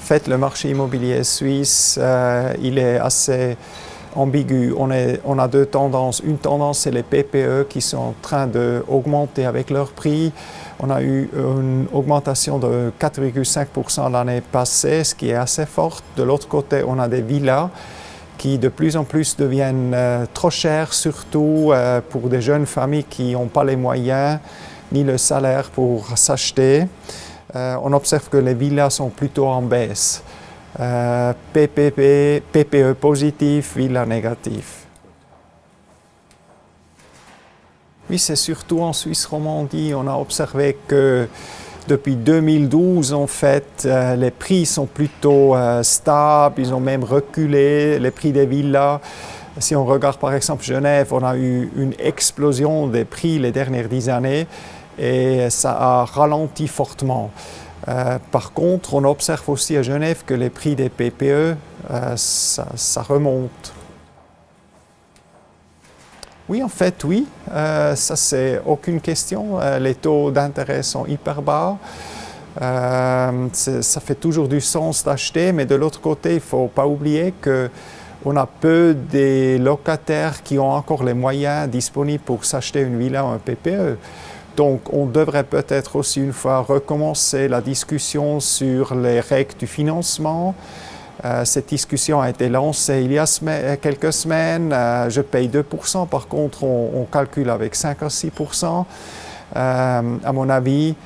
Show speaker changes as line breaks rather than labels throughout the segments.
fait, le marché immobilier suisse, il est assez ambigu. On a deux tendances. Une tendance, c'est les PPE qui sont en train d'augmenter avec leur prix. On a eu une augmentation de 4,5% l'année passée, ce qui est assez fort. De l'autre côté, on a des villas qui de plus en plus deviennent trop chères, surtout pour des jeunes familles qui n'ont pas les moyens ni le salaire pour s'acheter. On observe que les villas sont plutôt en baisse. PPE positif, villas négatif. Oui, c'est surtout en Suisse romandie. On a observé que depuis 2012, en fait, les prix sont plutôt stables. Ils ont même reculé, les prix des villas. Si on regarde par exemple Genève, on a eu une explosion des prix les dernières 10 années et ça a ralenti fortement. Par contre, on observe aussi à Genève que les prix des PPE, ça remonte. Oui, en fait, oui. Ça, c'est aucune question. Les taux d'intérêt sont hyper bas. Ça fait toujours du sens d'acheter, mais de l'autre côté, il ne faut pas oublier qu'on a peu des locataires qui ont encore les moyens disponibles pour s'acheter une villa ou un PPE. Donc, on devrait peut-être aussi une fois recommencer la discussion sur les règles du financement. Cette discussion a été lancée il y a quelques semaines. Je paye 2%, par contre, on calcule avec 5 à 6%. À mon avis,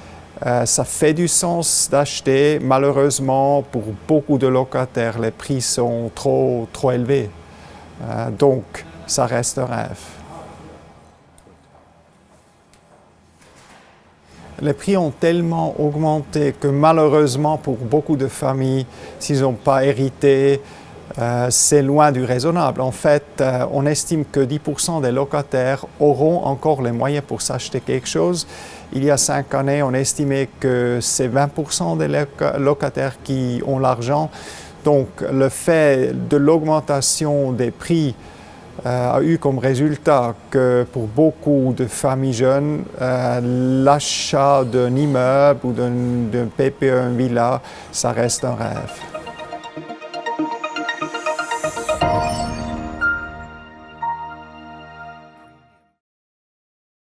ça fait du sens d'acheter. Malheureusement, pour beaucoup de locataires, les prix sont trop élevés. Donc, ça reste un rêve. Les prix ont tellement augmenté que malheureusement pour beaucoup de familles, s'ils n'ont pas hérité, c'est loin du raisonnable. En fait, on estime que 10% des locataires auront encore les moyens pour s'acheter quelque chose. Il y a 5 années, on estimait que c'est 20% des locataires qui ont l'argent. Donc le fait de l'augmentation des prix a eu comme résultat que pour beaucoup de familles jeunes, l'achat d'un immeuble ou d'un PPE, une villa, ça reste un rêve.